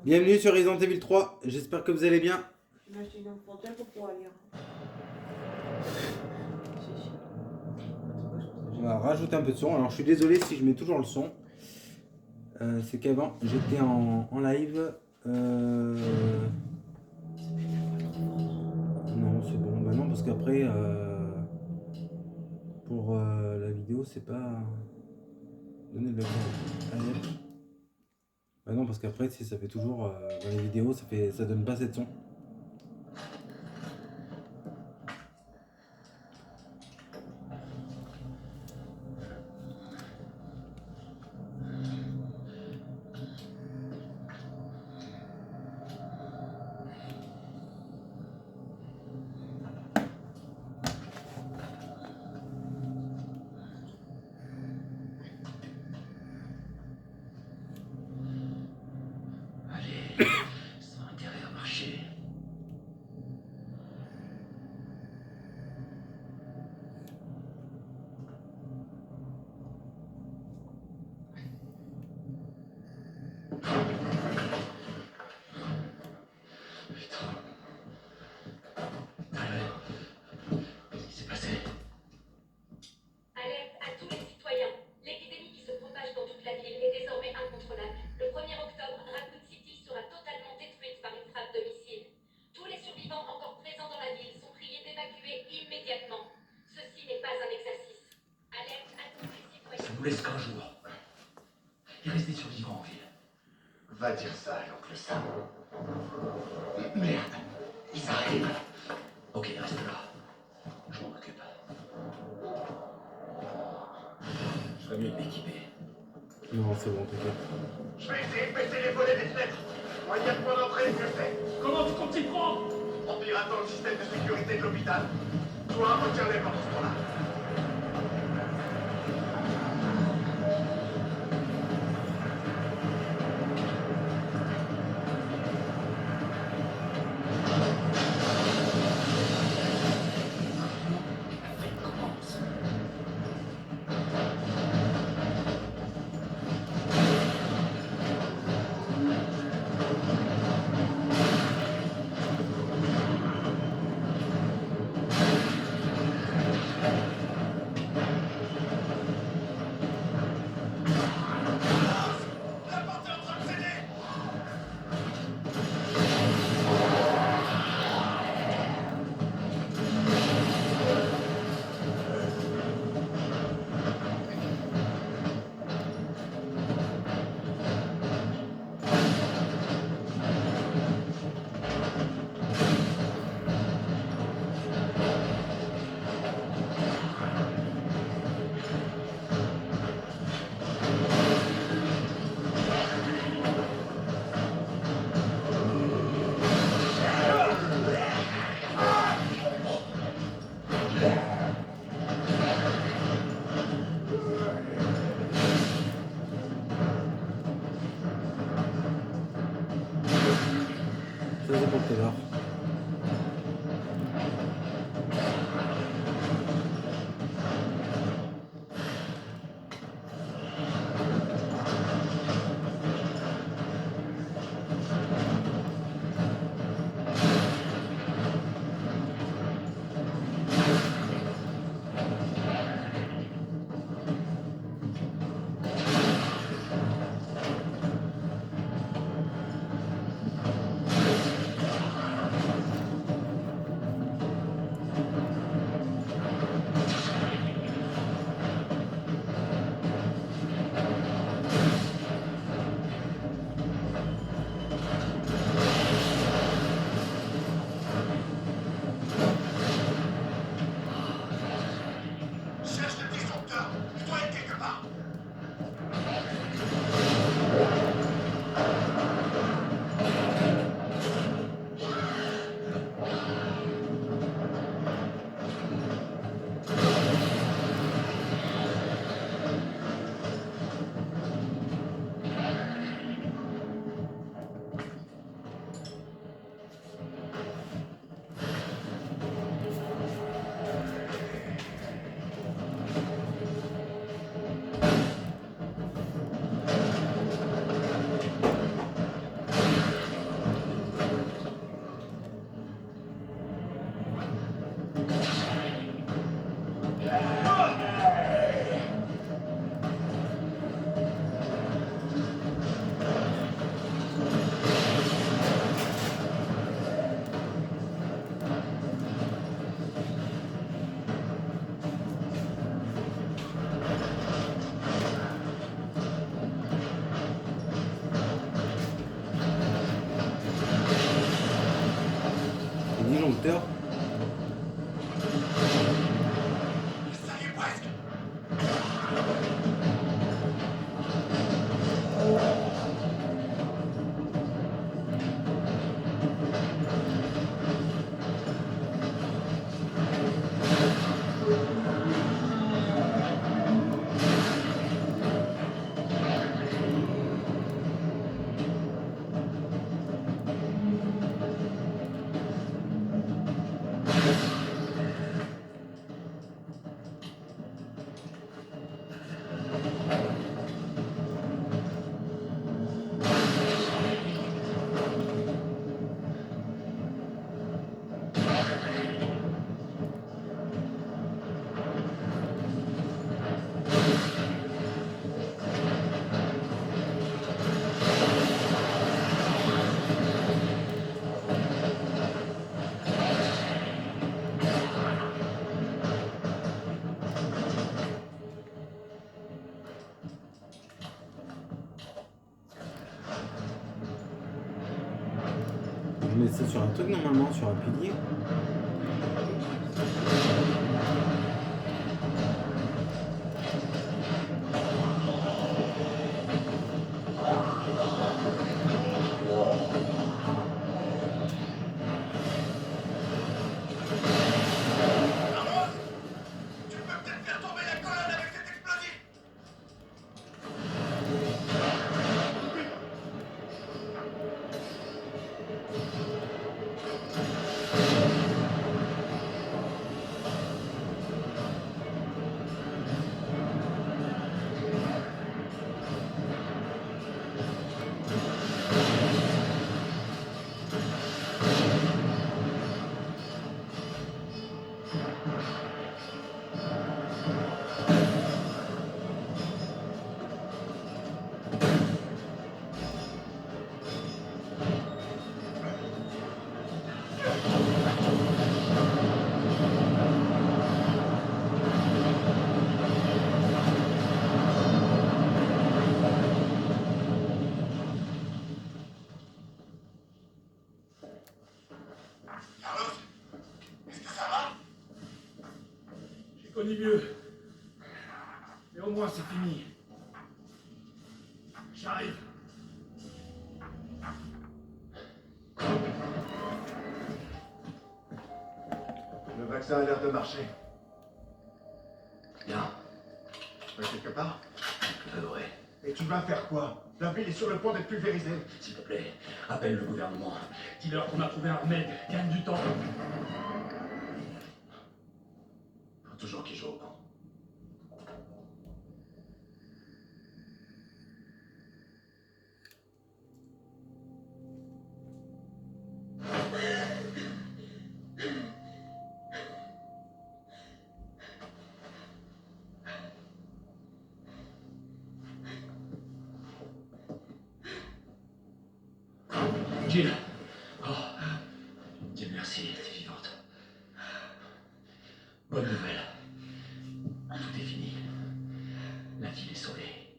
Bienvenue sur Resident Evil 3, j'espère que vous allez bien. Je vais m'acheter une lampe frontale pour pouvoir lire. On va rajouter un peu de son, alors je suis désolé si je mets toujours le son. C'est qu'avant j'étais en live. Non c'est bon, bah non parce qu'après pour la vidéo c'est pas... Donnez le background. Allez hop. Bah non parce qu'après si ça fait toujours dans les vidéos ça donne pas cette son. Sans intérêt à marcher. Putain. Qu'est-ce qui s'est passé? Alerte à tous les citoyens. L'épidémie qui se propage dans toute la ville est désormais incontrôlable. Le 1er octobre, Raccoon City sera totalement détruite par une frappe de missile. Tous les survivants encore présents dans la ville sont priés d'évacuer immédiatement. Ceci n'est pas un exercice. Alerte à tous les citoyens. Ça nous laisse qu'un jour. Il reste des survivants en ville. Va dire ça à l'oncle Sam. Merde, ils arrivent. Ok, reste là. Je m'en occupe. Je serai mieux équipé. Non c'est bon, t'inquiète. Je vais essayer de baisser les volets des fenêtres. Moyen de point d'entrée, mieux fait. Comment tu comptes t'y prendre? En piratant le système de sécurité de l'hôpital. Toi, retiens-les pendant ce temps-là. La fête commence. La porte est en train de céder. Ça c'est pour tout à l'heure. écouteurs. Ça y est presque. Je mets ça sur un truc normalement, sur un pilier. Tu peux peut-être faire tomber la colonne avec cet explosif. Carlos, est-ce que ça va? J'ai connu mieux. Mais au moins c'est fini. J'arrive. Le vaccin a l'air de marcher. Bien, Tu vas quelque part? adoré. Et tu vas faire quoi? La ville est sur le point d'être pulvérisée. S'il te plaît, appelle le gouvernement. Dis-leur qu'on a trouvé un remède. Gagne du temps. Faut toujours qu'ils jouent au camp. Jill. Oh. Dieu merci, t'es vivante. Bonne nouvelle. Tout est fini. La ville est sauvée.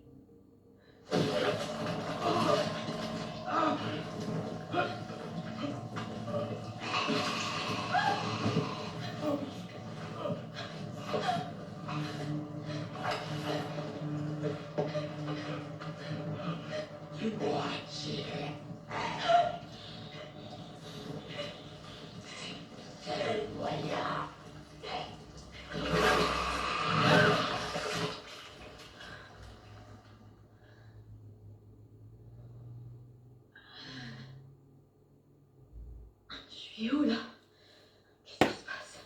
Dis-moi, Jill. Tu es où là? Qu'est-ce qui se passe?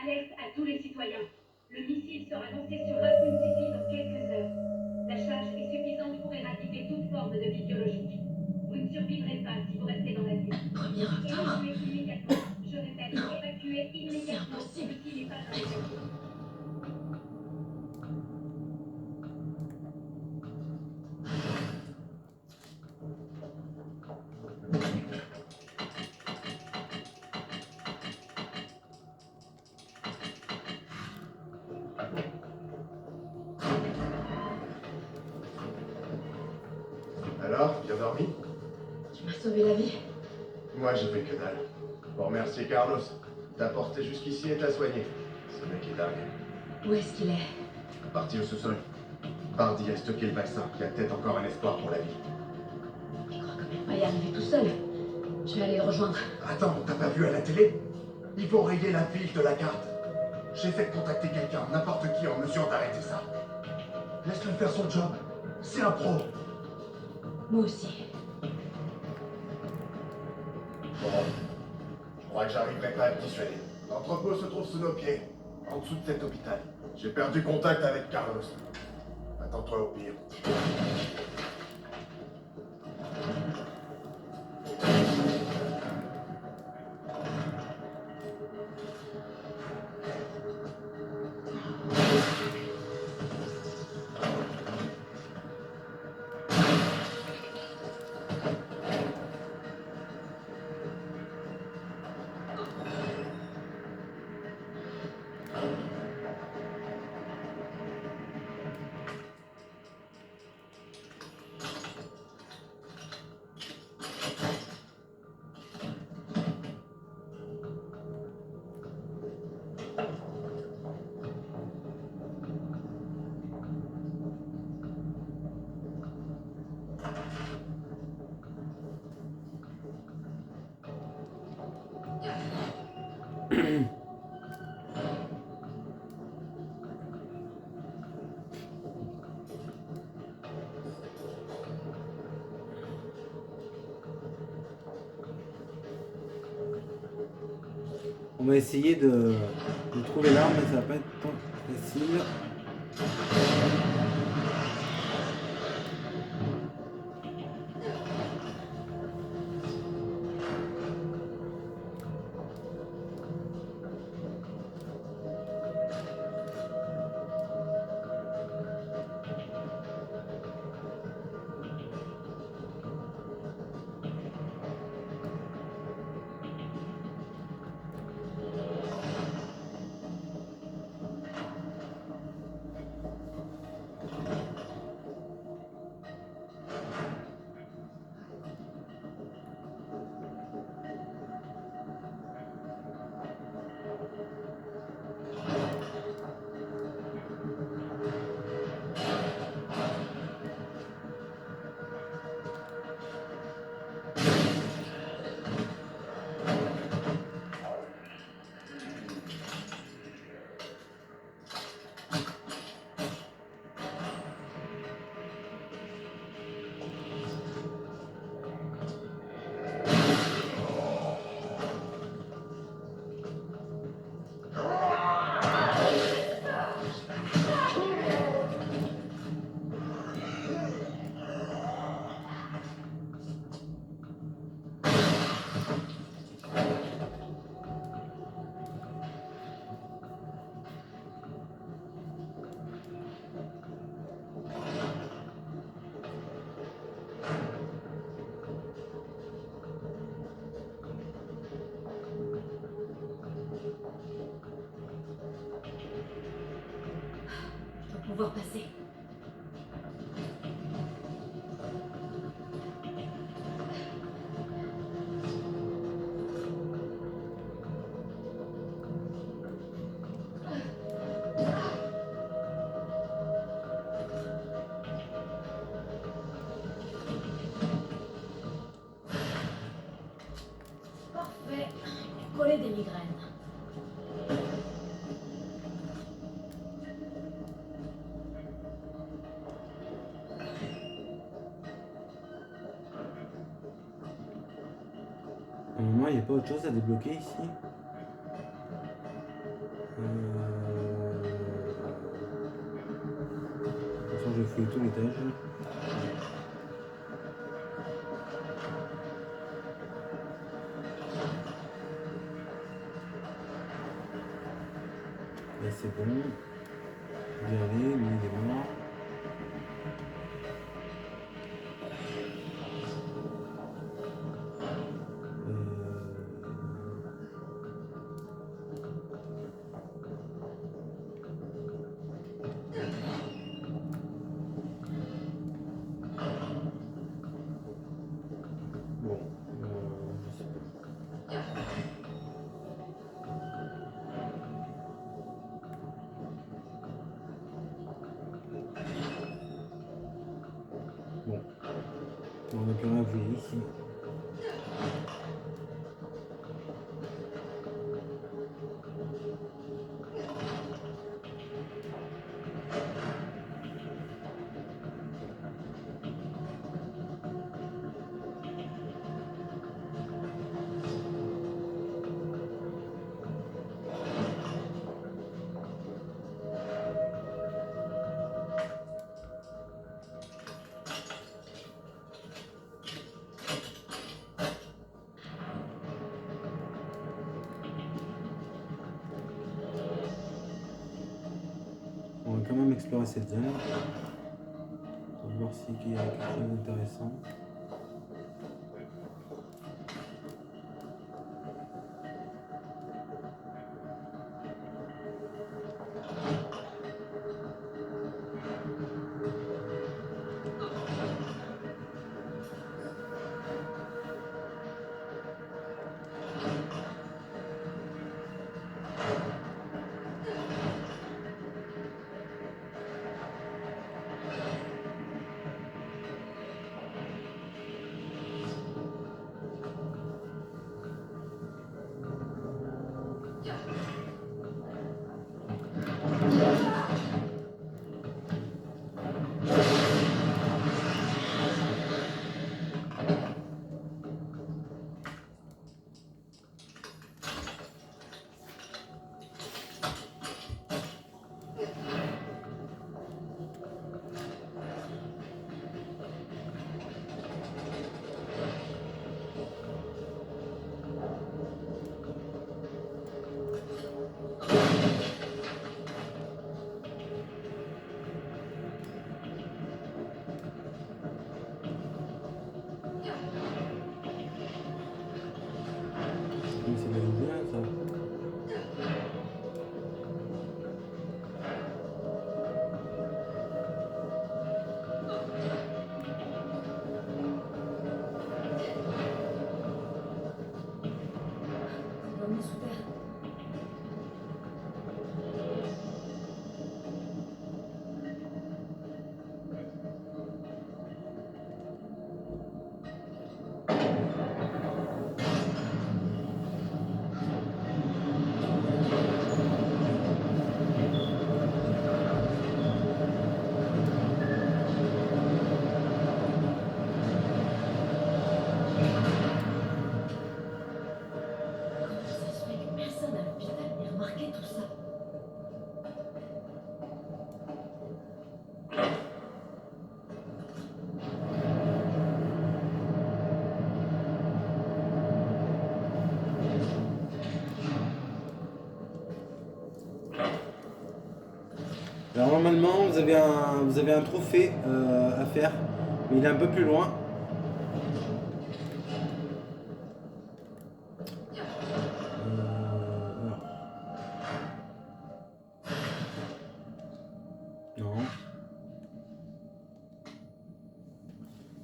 Alerte à tous les citoyens. Le missile sera lancé sur Raccoon City dans quelques heures. La charge est suffisante pour éradiquer toute forme de vie biologique. Vous ne survivrez pas si vous restez dans la ville. 1er octobre? Évacuez immédiatement. Je répète, évacuez immédiatement. C'est impossible. Le missile n'est pas arrêté. dormi? Tu m'as sauvé la vie. Moi, j'ai fait que dalle. Pour remercier Carlos. T'as porté jusqu'ici et t'as soigné. Ce mec est dingue. Où est-ce qu'il est? Parti au sous-sol. Bardi a stocké le vaccin. Il y a peut-être encore un espoir pour la vie. Tu crois quand même pas y arriver tout seul? Je vais aller le rejoindre. Attends, t'as pas vu à la télé? Il faut rayer la ville de la garde. J'ai fait contacter quelqu'un, n'importe qui en mesure d'arrêter ça. Laisse-le faire son job. C'est un pro. Moi aussi. Bon, je crois que j'arriverai pas à me dissuader. L'entrepôt se trouve sous nos pieds, en dessous de cet hôpital. J'ai perdu contact avec Carlos. Attends-toi au pire. On va essayer de trouver l'arme, mais ça va pas être facile. Je dois pouvoir passer. Parfait. Coller des migraines. À un moment, il n'y a pas autre chose à débloquer ici. De toute façon, je vais fouiller tout l'étage. Là, c'est bon. Je vais y aller, lui, il est mort. On n'a plus rien à jouer ici. On va quand même explorer cette zone pour voir s'il y a quelque chose d'intéressant. Mais c'est bien ça. C'est l'homme sous terre. Ça se fait que personne à l'hôpital n'ait remarqué tout ça. Alors normalement vous avez un trophée à faire, mais il est un peu plus loin. Non.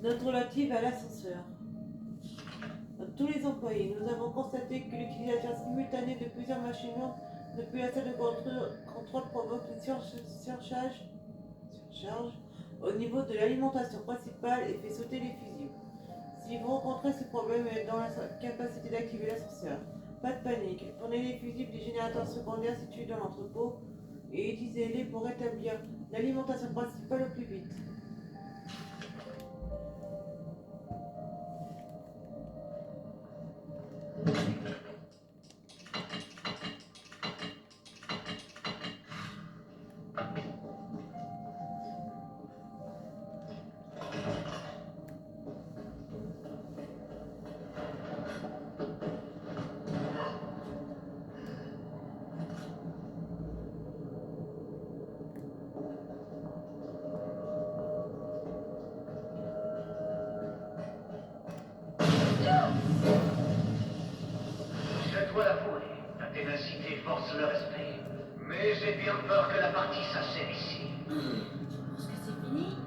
Note relative à l'ascenseur. À tous les employés, nous avons constaté que l'utilisation simultanée de plusieurs machines depuis la salle de contrôle provoque une surcharge au niveau de l'alimentation principale et fait sauter les fusibles. Si vous rencontrez ce problème et êtes dans la capacité d'activer l'ascenseur, pas de panique. Prenez les fusibles des générateurs secondaires situés dans l'entrepôt et utilisez-les pour rétablir l'alimentation principale au plus vite. Cette fois la fourrée, ta ténacité force le respect. Mais j'ai bien peur que la partie s'achève ici. Tu penses que c'est fini?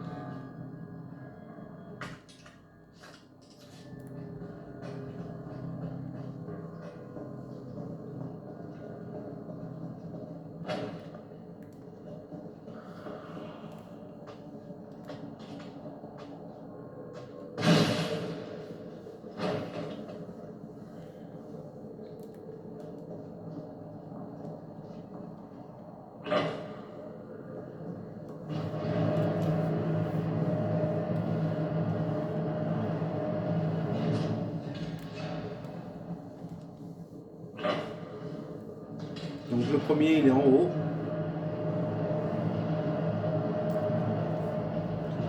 le premier il est en haut.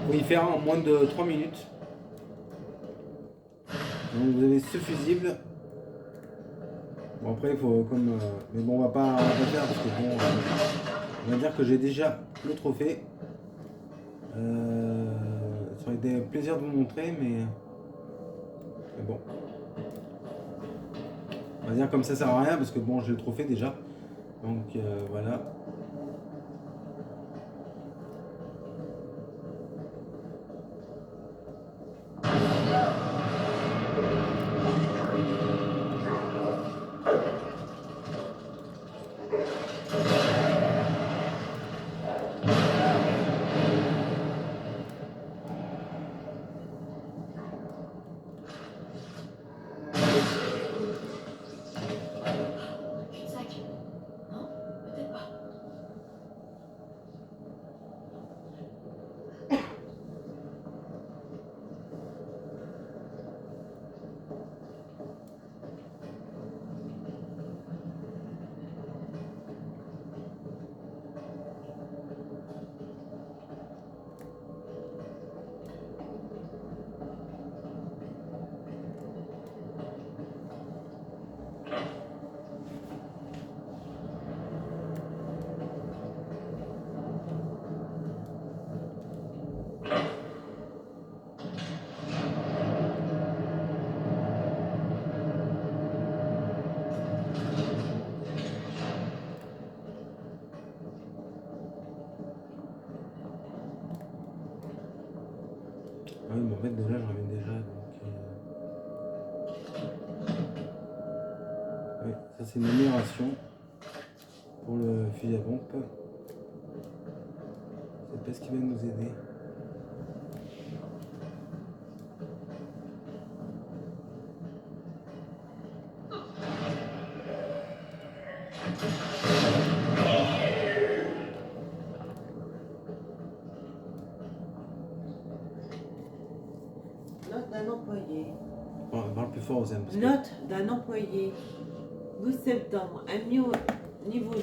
Faut y faire en moins de 3 minutes. Donc vous avez ce fusible. Bon après il faut comme... mais bon on va pas le faire parce que bon... on va dire que j'ai déjà le trophée. Ça aurait été un plaisir de vous montrer mais bon. On va dire comme ça sert à rien parce que bon j'ai le trophée déjà. Donc voilà. Cul-de-sac. Non, peut-être pas. Oui, mais en fait déjà je reviens déjà donc oui, ça c'est une amélioration pour le fusil à pompe. C'est pas ce qui va nous aider. Note d'un employé. Bon, on parle plus fort aux parce que... Note d'un employé. 12 septembre, admis au niveau 2.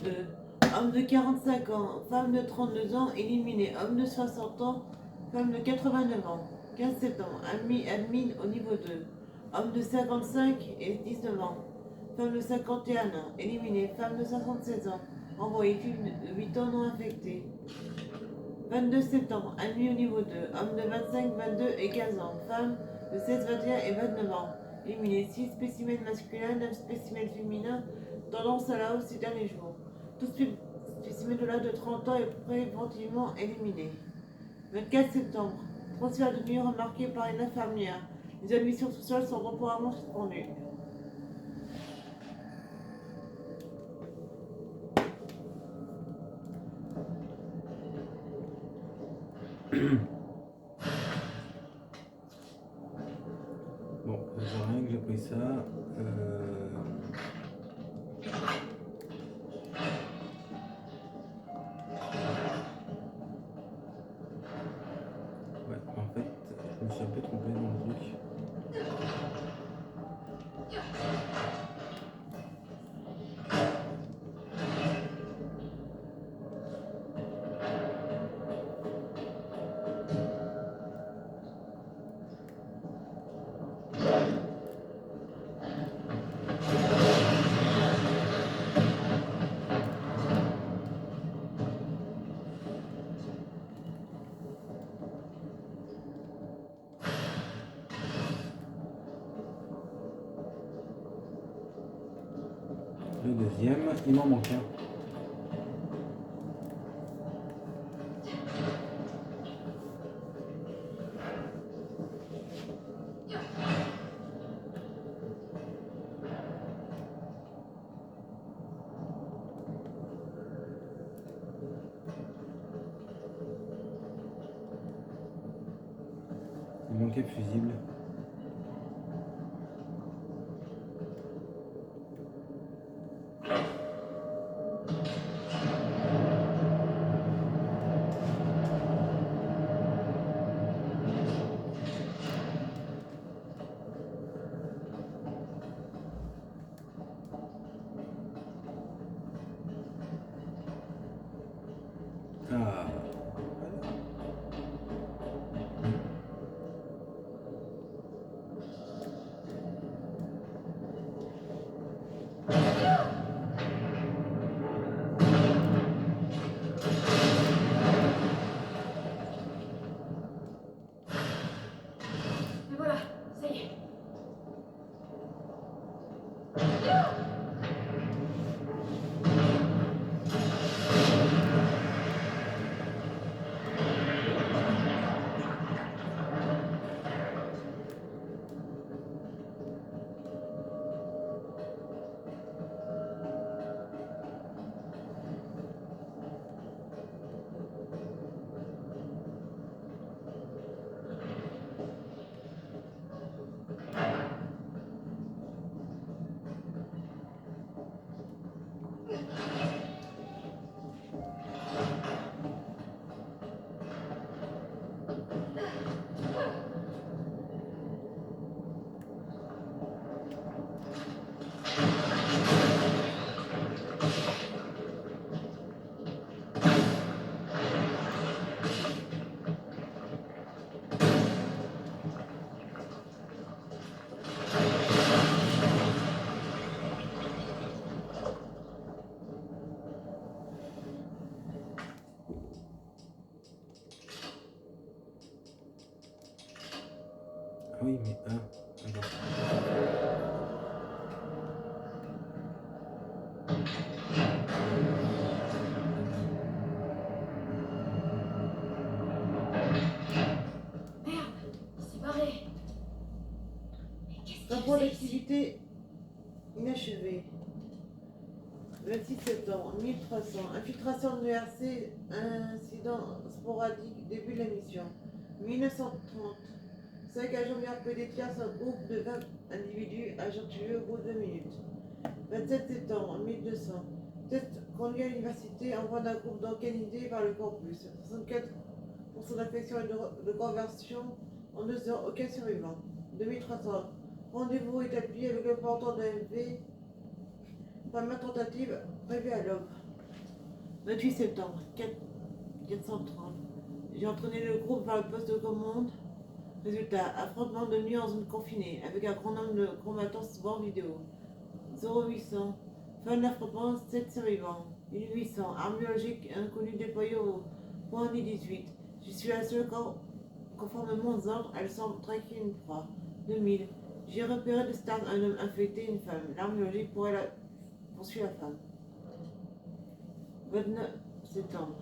Homme de 45 ans, femme de 32 ans, éliminé. Homme de 60 ans, femme de 89 ans. 15 septembre, admin au niveau 2. Homme de 55 et 19 ans. Femme de 51 ans, éliminé. Femme de 76 ans, envoyé. Fille de 8 ans non affecté. 22 septembre, admis au niveau 2. Homme de 25, 22 et 15 ans. Femme de 16, 21 et 29 ans. Éliminé 6 spécimens masculins, 9 spécimens féminins. Tendance à la hausse ces derniers jours. Tout spécimen de l'âge de 30 ans est préventivement éliminé. 24 septembre, transfert de nuit remarqué par une infirmière. Les admissions sociales sont temporairement suspendues. Bon, ça sert à rien que j'ai pris ça. Ouais, en fait, je me suis un peu trompé dans le truc. Le deuxième, il m'en manque un. Il manquait le fusible. Ah, Mais voilà, ça y est. ah oui, mais attends. Merde, il s'est barré. Mais qu'est-ce qu'il Rapport faisait ici? d'activité inachevé. 26 septembre, 1300. Infiltration de l'ERC, incident sporadique, début de la mission. 1930. 5 agents RP détient un groupe de 20 individus, agents tués au bout de 2 minutes. 27 septembre, 1200. Test conduit à l'université en voie d'un groupe d'organisé par le campus. 64% d'infection et de conversion en 2 heures, aucun survivant. 2300. Rendez-vous établi avec le porteur de MV. Première tentative prévue à l'aube. 28 septembre, 430. J'ai entraîné le groupe vers le poste de commande. Résultat, affrontement de nuit en zone confinée, avec un grand nombre de combattants hors vidéo. 0800. Fin de l'affrontement, 7 survivants. 1800. Arme biologique inconnue déployée au point 18. Je suis la seule conformément aux ordres, elle semble traquer une proie. 2000. J'ai repéré de stade un homme infecté et une femme. L'arme biologique poursuit la femme. 29 septembre.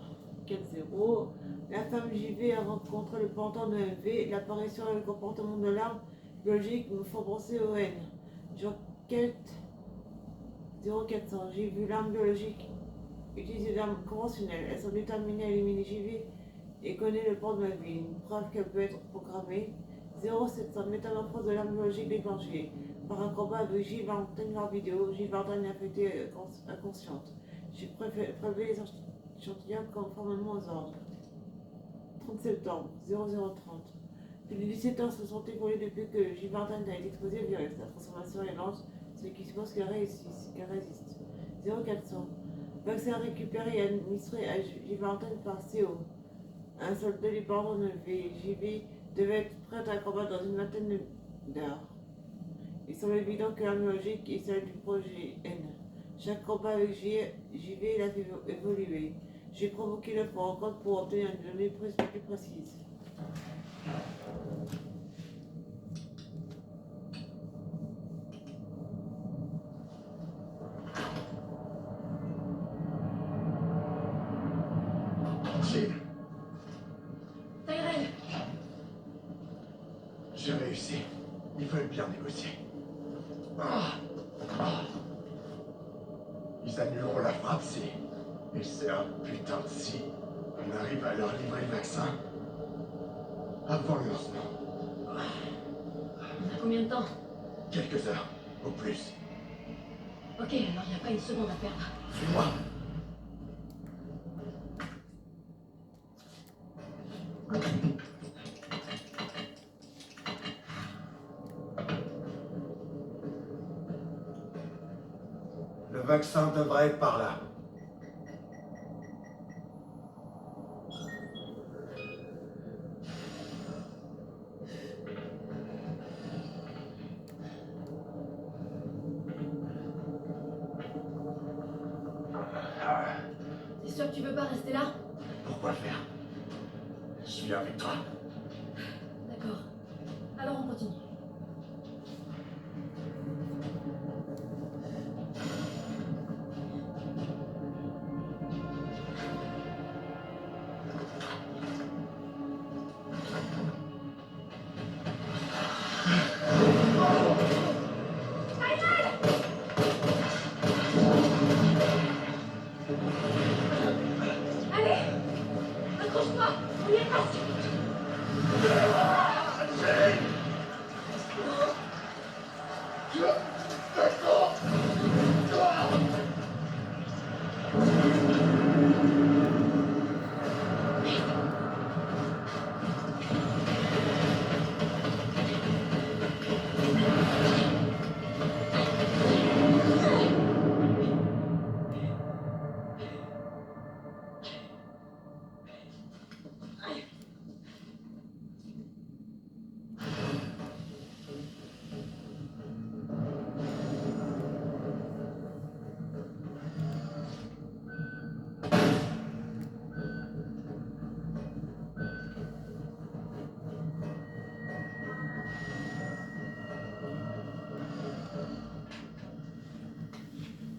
4-0. La femme JV a rencontré le porteur de MV. L'apparition et le comportement de l'arme biologique me font penser au N. J'enquête 0400. J'ai vu l'arme biologique utiliser l'arme conventionnelle. Elles sont déterminées à éliminer JV et connaît le port de ma vie. Une preuve qu'elle peut être programmée. 0700. Métamorphose de l'arme biologique déclenchée par un combat avec J. Valentine leur vidéo. J. Valentine affectée inconsciente. J'ai prélevé les échantillons conformément aux ordres. 30 septembre, 0030. Plus de 17 ans se sont écoulés depuis que J. Valentine a été exposé au virus. La transformation est lente, ce qui suppose qu'elle résiste. 0400. Vaccin récupéré et administré à J. Valentine par CO. Un soldat du pardon de VJV devait être prêt à combattre dans une vingtaine d'heures. Il semble évident que l'arme logique est celle du projet N. Chaque combat avec JV l'a fait évoluer. J'ai provoqué le pour rencontre pour obtenir une donnée plus précise. Jim, Tyrell, j'ai réussi. Ils veulent bien négocier. Ah. Ah. Ils annuleront la frappe si... Et c'est un putain de si... On arrive à leur livrer le vaccin. Avant le lancement. on a combien de temps? Quelques heures, au plus. Ok, alors il n'y a pas une seconde à perdre. Suis-moi. Le vaccin devrait être par là. sûr que tu veux pas rester là? Pourquoi le faire? Je viens avec toi. D'accord. Alors on continue. Allez! Accroche-toi! On y est presque!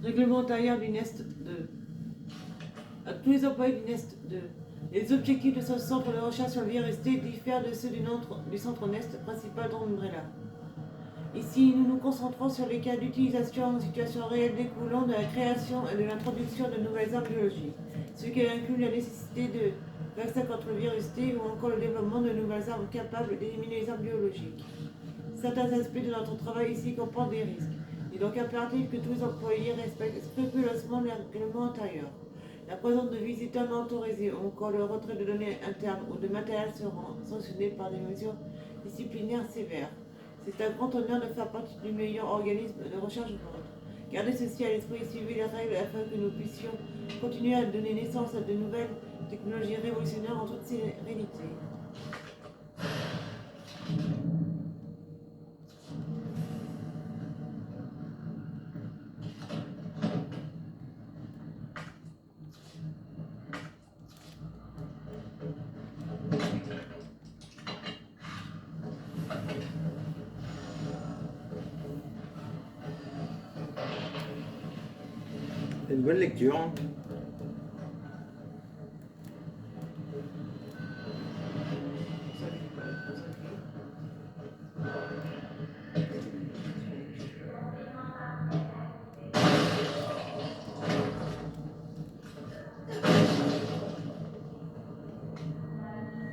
Règlement intérieur du Nest 2. À tous les employés du Nest 2. Les objectifs de ce centre de recherche sur le virus T diffèrent de ceux du centre Nest principal d'Umbrella. Ici, nous nous concentrons sur les cas d'utilisation en situation réelle découlant de la création et de l'introduction de nouvelles armes biologiques, ce qui inclut la nécessité de vaccins contre le virus T ou encore le développement de nouvelles armes capables d'éliminer les armes biologiques. Certains aspects de notre travail ici comportent des risques. Il est donc impératif que tous les employés respectent scrupuleusement les règlements intérieurs. La présence de visiteurs non autorisés ou encore le retrait de données internes ou de matériel seront sanctionnés par des mesures disciplinaires sévères. C'est un grand honneur de faire partie du meilleur organisme de recherche du monde. Gardez ceci à l'esprit et suivez les règles afin que nous puissions continuer à donner naissance à de nouvelles technologies révolutionnaires en toute sérénité. C'est une bonne lecture. Hein.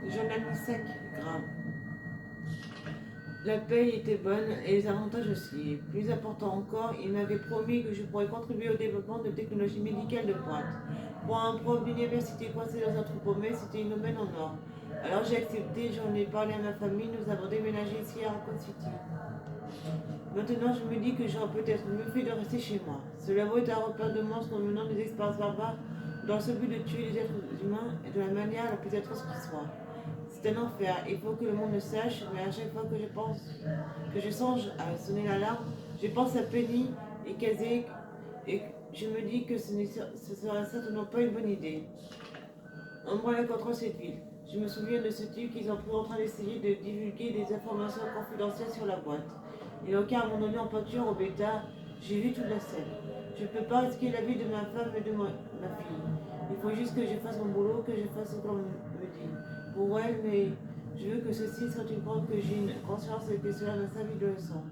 Le journal sec, grave. La paye était bonne et les avantages aussi. Plus important encore, il m'avait promis que je pourrais contribuer au développement de technologies médicales de pointe. Pour un prof d'université coincé dans un trou paumé, c'était une aubaine en or. Alors j'ai accepté, j'en ai parlé à ma famille, nous avons déménagé ici à Raccoon City. Maintenant, je me dis que j'aurais peut-être mieux fait de rester chez moi. Ce labo est un repère de monstres menant des espaces barbares dans le seul but de tuer les êtres humains et de la manière la plus atroce qui soit. C'est un enfer, il faut que le monde le sache, mais à chaque fois que je songe à sonner l'alarme, je pense à Penny et Kazé et je me dis que ce serait certainement pas une bonne idée. Umbrella contrôle cette ville. Je me souviens de ce type qu'ils ont pris en train d'essayer de divulguer des informations confidentielles sur la boîte. Il a aucun abandonné en peinture au bêta, j'ai vu toute la scène. Je ne peux pas risquer la vie de ma femme et de ma fille. Il faut juste que je fasse mon boulot, que je fasse ce qu'on me dit. Pour elle, mais je veux que ceci soit une preuve que j'ai une conscience et que cela m'a servi de leçon.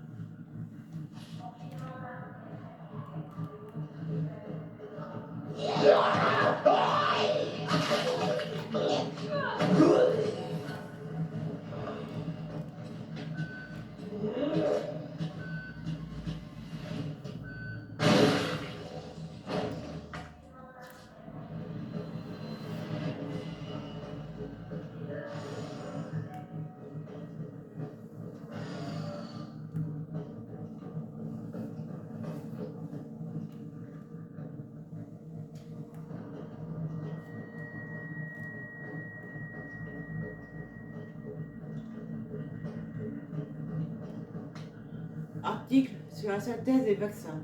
Article sur la synthèse des vaccins.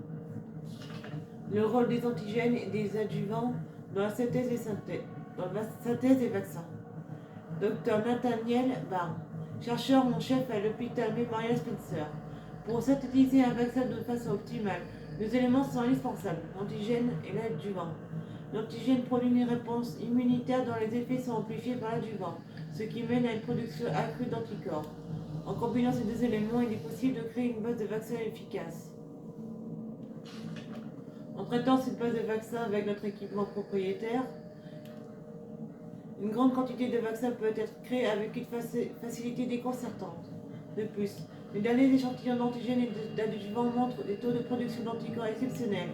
Le rôle des antigènes et des adjuvants dans la synthèse des vaccins. Dr Nathaniel Barr, chercheur en chef à l'hôpital Memorial Spencer. Pour synthétiser un vaccin de façon optimale, deux éléments sont indispensables, l'antigène et l'adjuvant. L'antigène produit une réponse immunitaire dont les effets sont amplifiés par l'adjuvant, ce qui mène à une production accrue d'anticorps. En combinant ces deux éléments, il est possible de créer une base de vaccin efficace. En traitant cette base de vaccins avec notre équipement propriétaire, une grande quantité de vaccins peut être créée avec une facilité déconcertante. De plus, les derniers échantillons d'antigènes et d'adjuvants montrent des taux de production d'anticorps exceptionnels,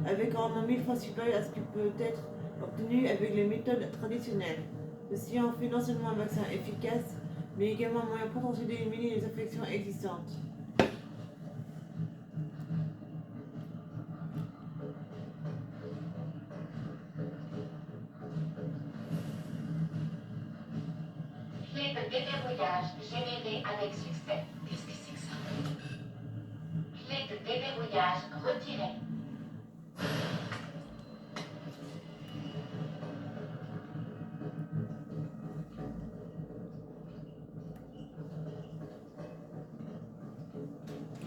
avec un rendement 1000 fois supérieur à ce qui peut être obtenu avec les méthodes traditionnelles. Ceci en fait non seulement un vaccin efficace, mais également un moyen potentiel d'éliminer les infections existantes. Clé de déverrouillage générée avec succès. Qu'est-ce que c'est que ça? Clé de déverrouillage retirée.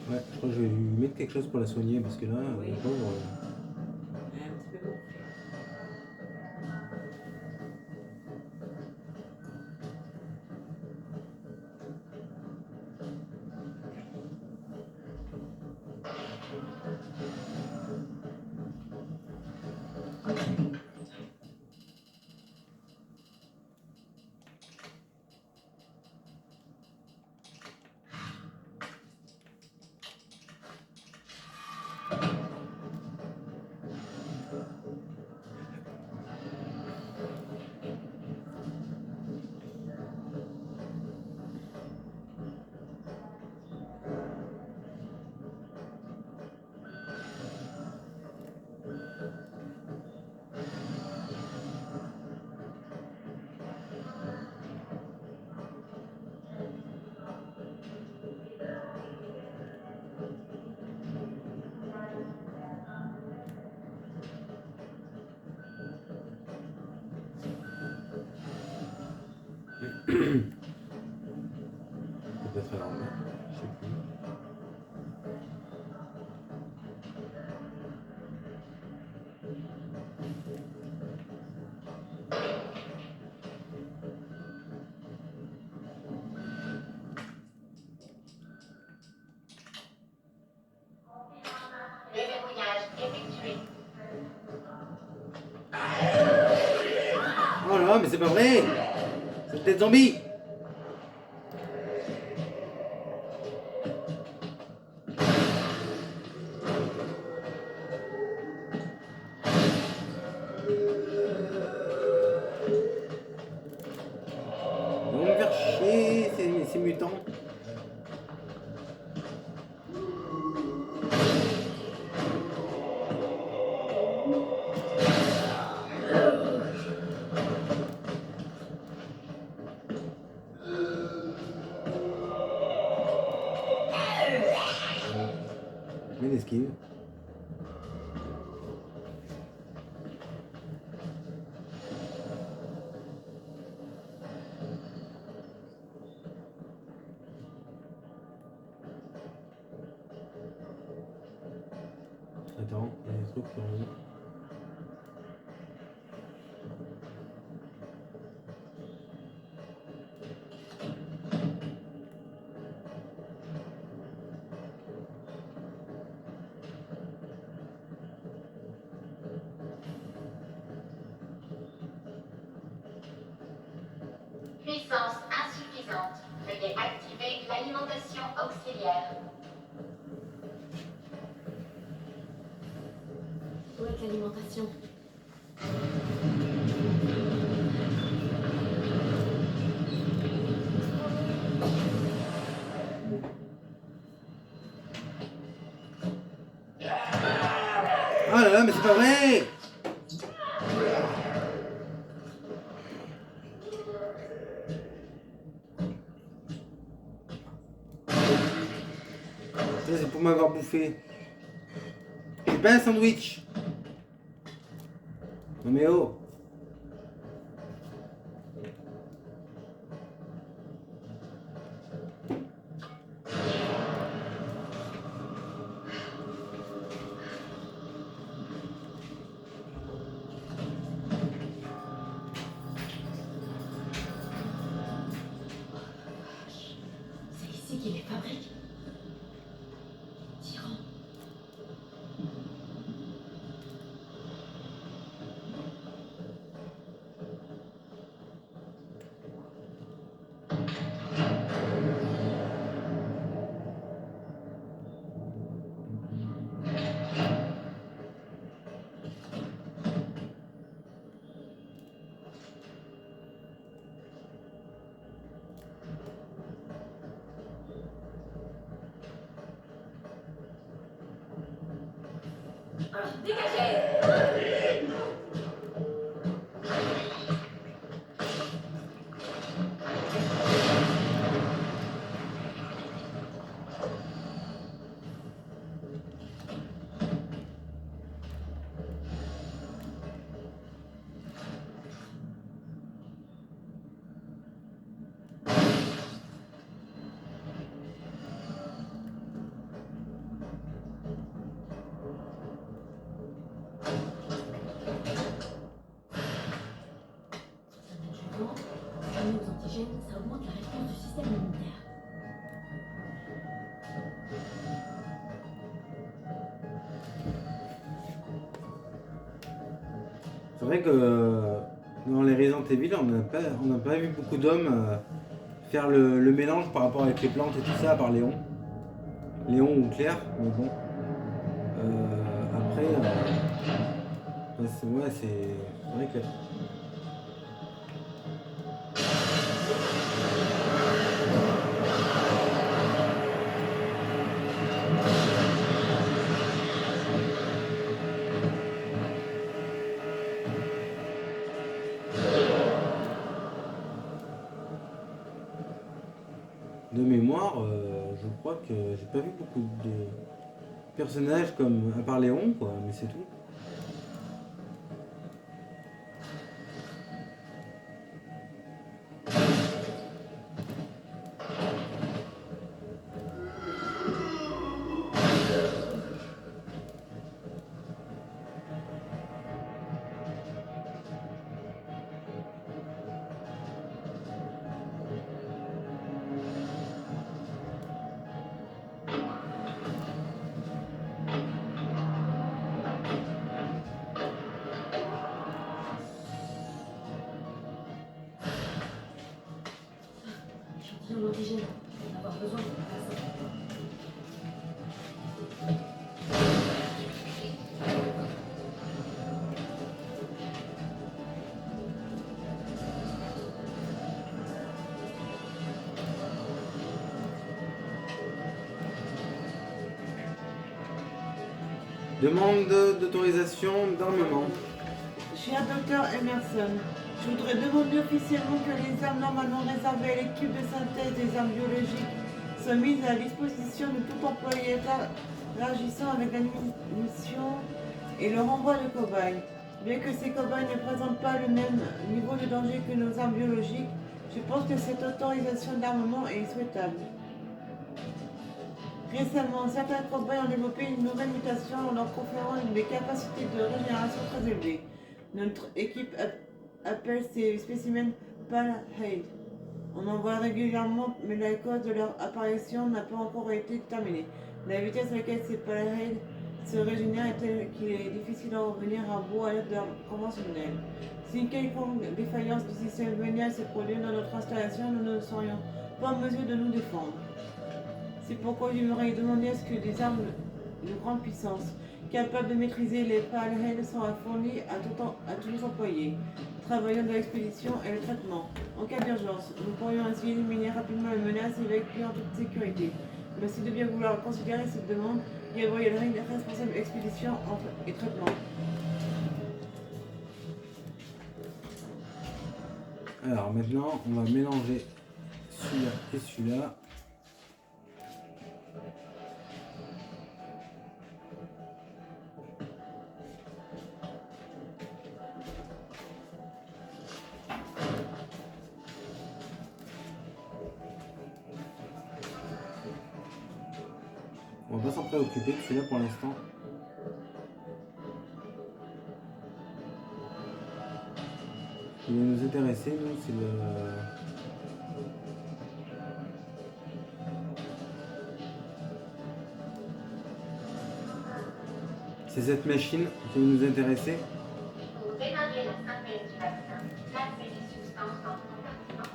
Ouais, je crois que je vais lui mettre quelque chose pour la soigner parce que là, Oui. la pauvre. Un petit peu gonflé. Peut-être alors, je sais plus. Déverrouillage effectué. Oh là là, mais c'est pas vrai! C'est peut-être zombie! Ils vont me faire chier, ces mutants. Je mets l'esquive. Attends, il y a des trucs sur lui. Puissance insuffisante. Veuillez activer l'alimentation auxiliaire. Où est l'alimentation? Oh là là, mais c'est pas vrai! Ça, c'est pour m'avoir bouffé. J'ai pas un sandwich. Non mais oh. C'est ici qu'il les fabrique. Tyran. Dégagez! Aux antigènes, ça augmente la réponse du système immunitaire. C'est vrai que dans les Resident Evil, on n'a pas vu beaucoup d'hommes faire le mélange par rapport avec les plantes et tout ça, à part Léon. Léon ou Claire, mais bon. Après, c'est vrai que... De mémoire, je crois que j'ai pas vu beaucoup de personnages comme, à part Léon, quoi, mais c'est tout. Échantillon d'antigène. On va avoir besoin de ça. Demande d'autorisation d'armement. Cher Dr Emerson, je voudrais demander officiellement que les armes normalement réservées à l'équipe de synthèse des armes biologiques soient mises à la disposition de tout employé agissant avec la mission et le renvoi de cobayes. Bien que ces cobayes ne présentent pas le même niveau de danger que nos armes biologiques, je pense que cette autorisation d'armement est souhaitable. Récemment, certains cobayes ont développé une nouvelle mutation en leur conférant des capacités de régénération très élevées. Notre équipe appelle ces spécimens Palhade. On en voit régulièrement, mais la cause de leur apparition n'a pas encore été déterminée. La vitesse à laquelle ces Palhade se régénèrent est telle qu'il est difficile d'en revenir à bout à l'aide d'armes conventionnelles. Si une quelconque défaillance du système venait à se produire dans notre installation, nous ne serions pas en mesure de nous défendre. C'est pourquoi j'aimerais demander à ce que des armes de grande puissance, capables de maîtriser les Palhade, soient fournies à tous les employés, travaillant dans l'expédition et le traitement. En cas d'urgence, nous pourrions ainsi éliminer rapidement la menace et évacuer en toute sécurité. Merci de bien vouloir considérer cette demande. Gabriel Ring, responsable expédition et traitement. Alors maintenant, on va mélanger celui-là et celui-là. On va pas s'en préoccuper de celui-là pour l'instant. Ce qui va nous intéresser, nous, c'est le... C'est cette machine qui va nous intéresser. Pour démarrer la synthèse du vaccin, placez les substances dans le compartiment.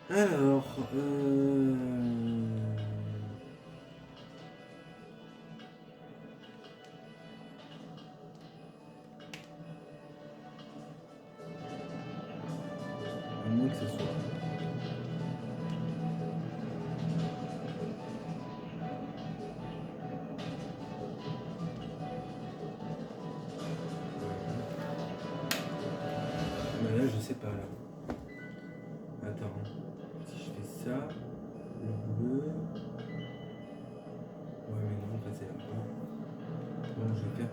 Alors, à moins que ce soit. Mais là, je sais pas là. Attends. Si je fais ça, le bleu. Ouais, mais non, pas c'est là. Bon, je vais faire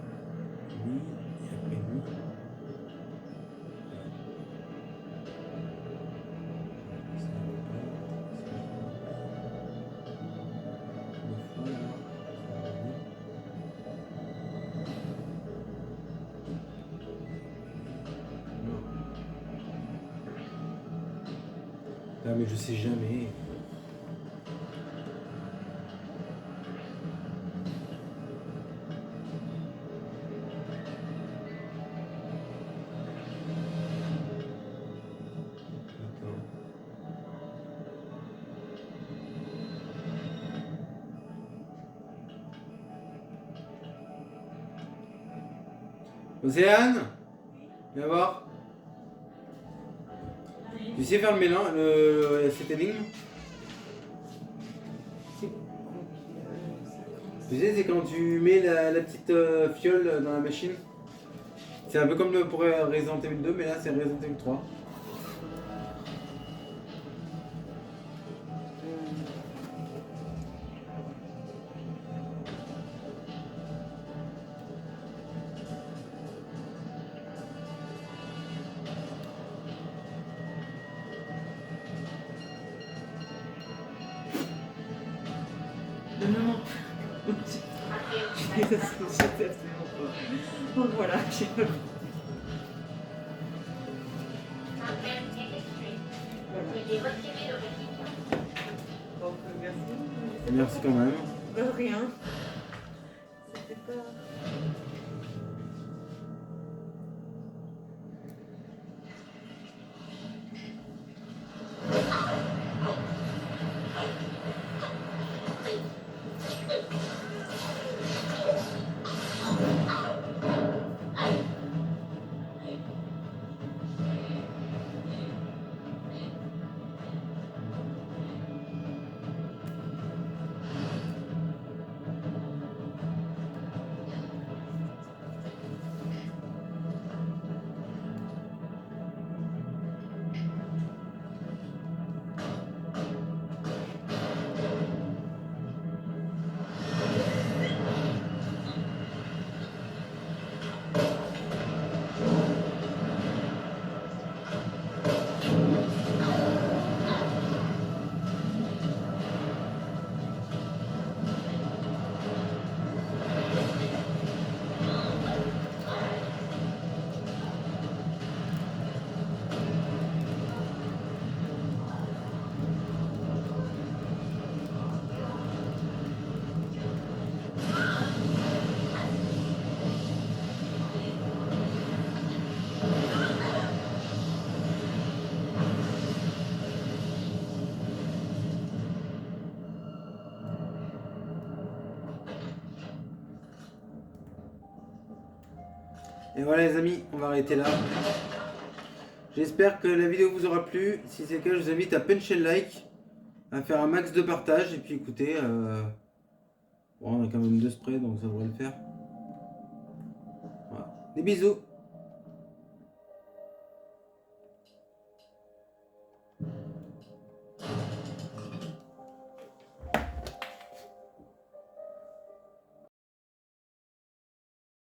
lui et après lui. Ça va pas. Deux fois là. Non. Ah, mais je sais jamais. Attends. Océane, viens voir. Tu sais faire le mélange, cette énigme? Tu sais, c'est quand tu mets la petite fiole dans la machine. C'est un peu comme pour Resident Evil 2, mais là c'est Resident Evil 3. Non, non, non. Je sais absolument pas. Bon, voilà, j'ai pas vu. Synthèse effectuée. Veuillez retirer le récipient. Donc, merci. Merci quand même. Rien. C'était pas... Et voilà les amis, on va arrêter là. J'espère que la vidéo vous aura plu. Si c'est le cas, je vous invite à puncher le like, à faire un max de partage. Et puis écoutez, bon, on a quand même 2 sprays, donc ça devrait le faire. Voilà. Des bisous.